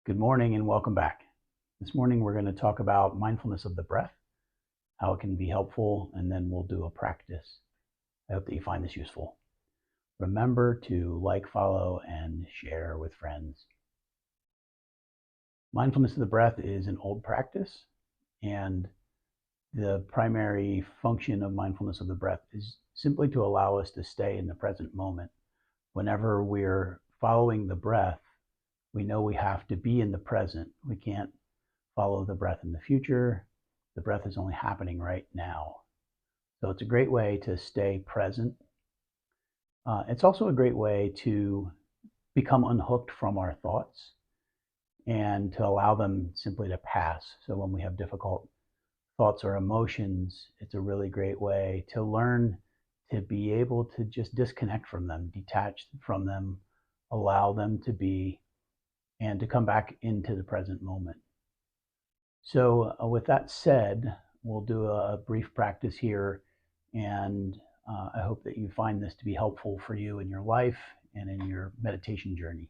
Good morning and welcome back. This morning we're going to talk about mindfulness of the breath, how it can be helpful, and then we'll do a practice. I hope that you find this useful. Remember to like, follow, and share with friends. Mindfulness of the breath is an old practice, and the primary function of mindfulness of the breath is simply to allow us to stay in the present moment. Whenever we're following the breath, we know we have to be in the present. We can't follow the breath in the future. The breath is only happening right now. So it's a great way to stay present. It's also a great way to become unhooked from our thoughts and to allow them simply to pass. So when we have difficult thoughts or emotions, it's a really great way to learn to be able to just disconnect from them, detach from them, allow them to be, and to come back into the present moment. So with that said, we'll do a brief practice here, and I hope that you find this to be helpful for you in your life and in your meditation journey.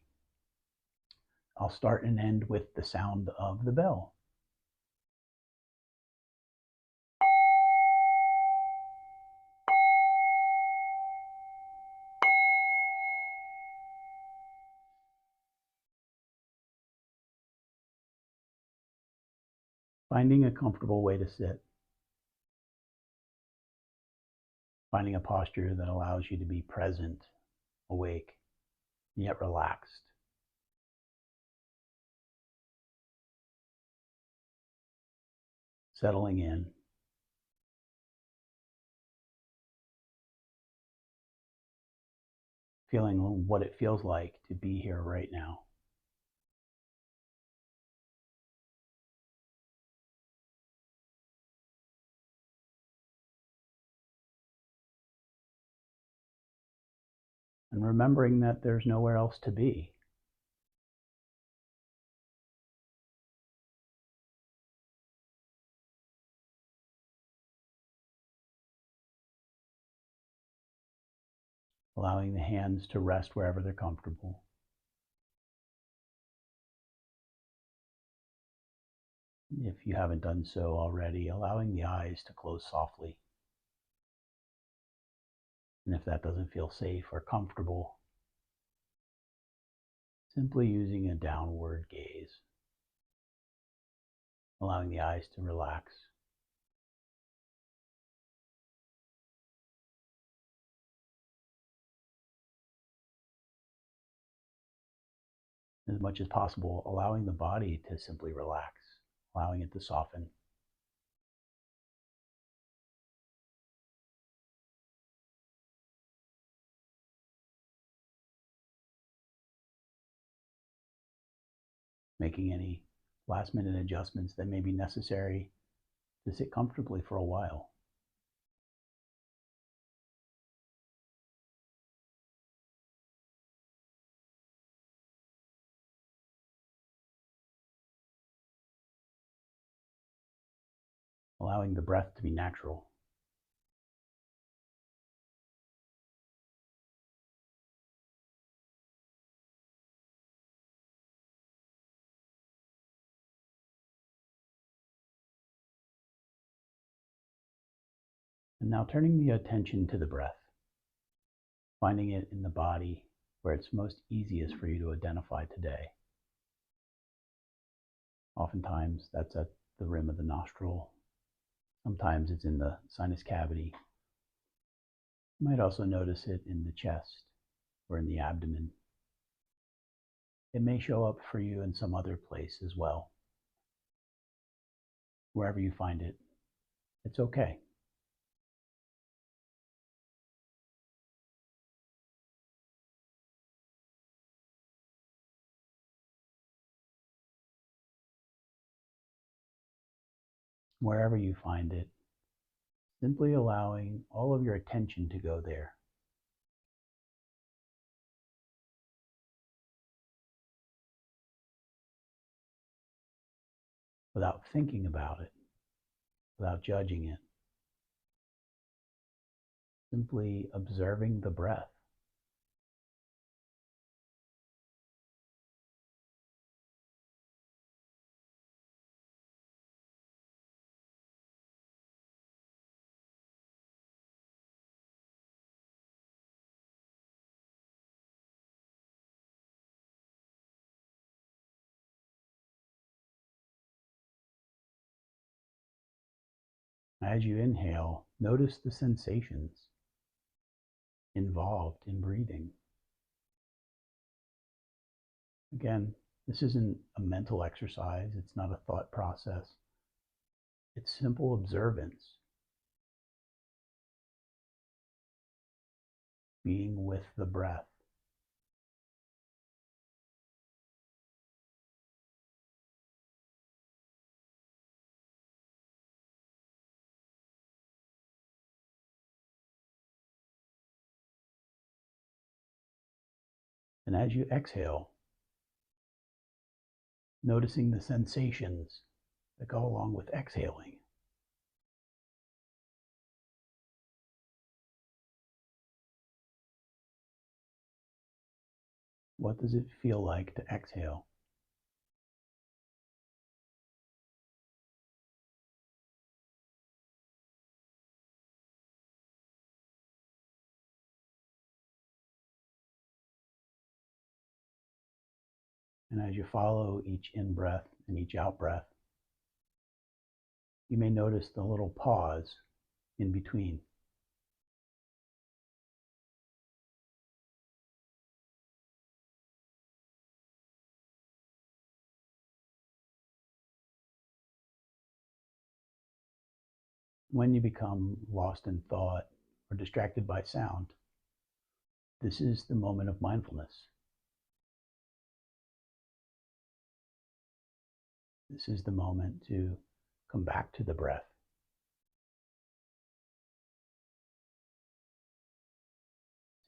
I'll start and end with the sound of the bell. Finding a comfortable way to sit. Finding a posture that allows you to be present, awake, yet relaxed. Settling in. Feeling what it feels like to be here right now. And remembering that there's nowhere else to be. Allowing the hands to rest wherever they're comfortable. If you haven't done so already, allowing the eyes to close softly. And if that doesn't feel safe or comfortable, simply using a downward gaze, allowing the eyes to relax. As much as possible, allowing the body to simply relax, allowing it to soften. Making any last-minute adjustments that may be necessary to sit comfortably for a while. Allowing the breath to be natural. And now turning the attention to the breath, finding it in the body where it's most easiest for you to identify today. Oftentimes that's at the rim of the nostril. Sometimes it's in the sinus cavity. You might also notice it in the chest or in the abdomen. It may show up for you in some other place as well. Wherever you find it, it's okay. Wherever you find it, simply allowing all of your attention to go there. Without thinking about it, without judging it. Simply observing the breath. As you inhale, notice the sensations involved in breathing. Again, this isn't a mental exercise, it's not a thought process. It's simple observance, being with the breath. And as you exhale, noticing the sensations that go along with exhaling. What does it feel like to exhale? And as you follow each in-breath and each out-breath, you may notice the little pause in between. When you become lost in thought or distracted by sound, this is the moment of mindfulness. This is the moment to come back to the breath.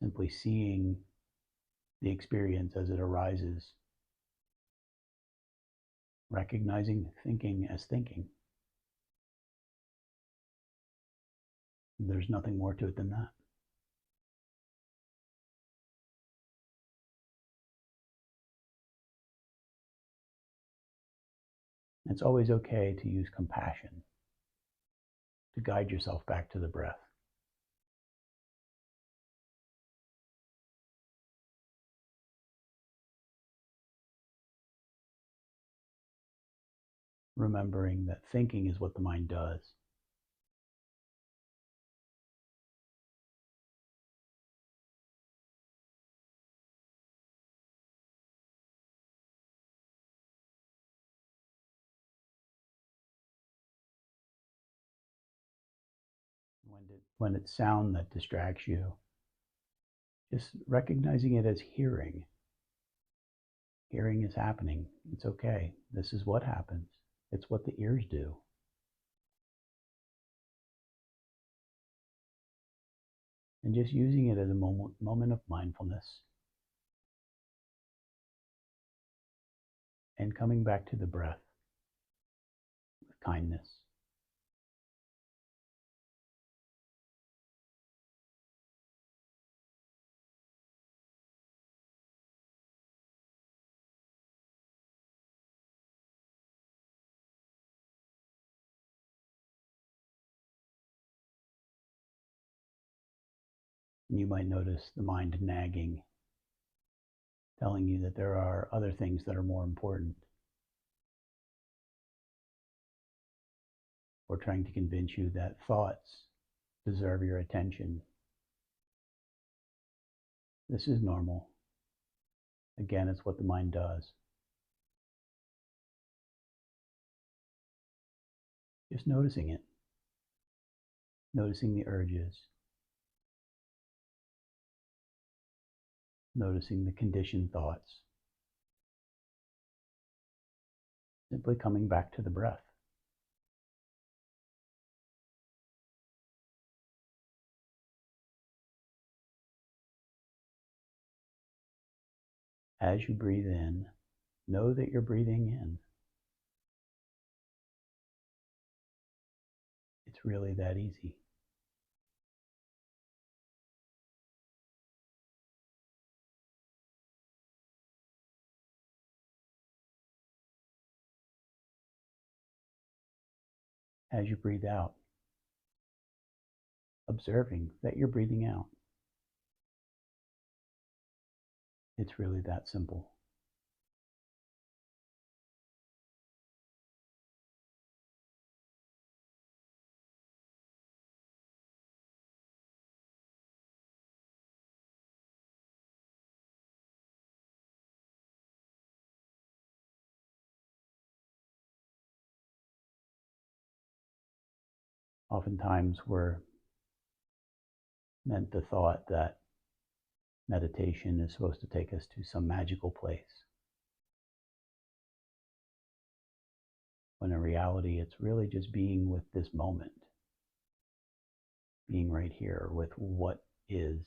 Simply seeing the experience as it arises, recognizing thinking as thinking. There's nothing more to it than that. It's always okay to use compassion to guide yourself back to the breath. Remembering that thinking is what the mind does. When it's sound that distracts you, just recognizing it as hearing. Hearing is happening. It's okay. This is what happens. It's what the ears do. And just using it as a moment of mindfulness and coming back to the breath with kindness. And you might notice the mind nagging, telling you that there are other things that are more important, or trying to convince you that thoughts deserve your attention. This is normal. Again, it's what the mind does. Just noticing it, noticing the urges, noticing the conditioned thoughts, simply coming back to the breath. As you breathe in, know that you're breathing in. It's really that easy. As you breathe out, observing that you're breathing out. It's really that simple. Oftentimes we're meant to thought that meditation is supposed to take us to some magical place, when in reality it's really just being with this moment, being right here with what is.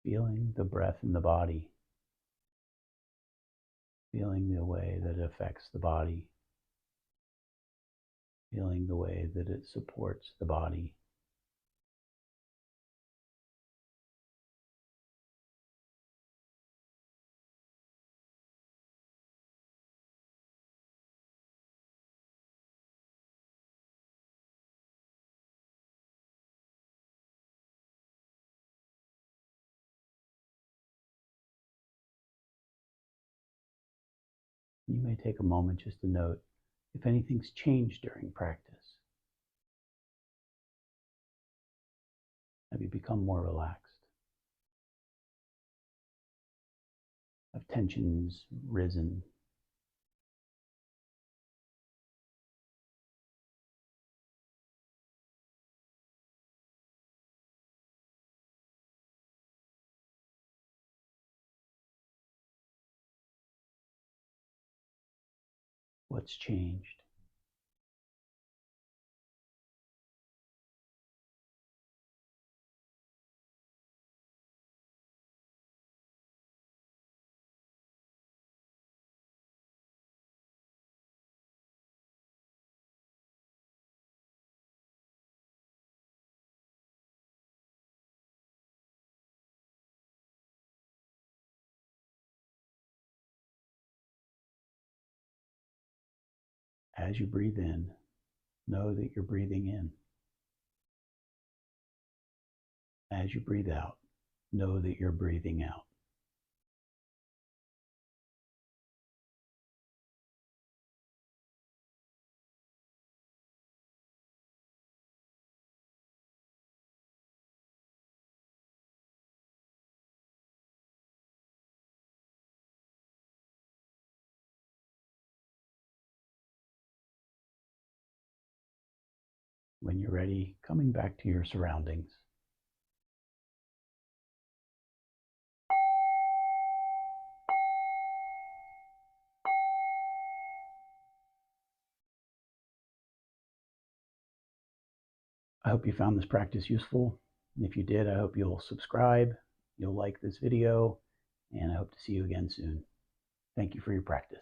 Feeling the breath in the body, feeling the way that it affects the body, feeling the way that it supports the body. You may take a moment just to note if anything's changed during practice. Have you become more relaxed? Have tensions risen? What's changed? As you breathe in, know that you're breathing in. As you breathe out, know that you're breathing out. When you're ready, coming back to your surroundings. I hope you found this practice useful. If you did, I hope you'll subscribe, you'll like this video, and I hope to see you again soon. Thank you for your practice.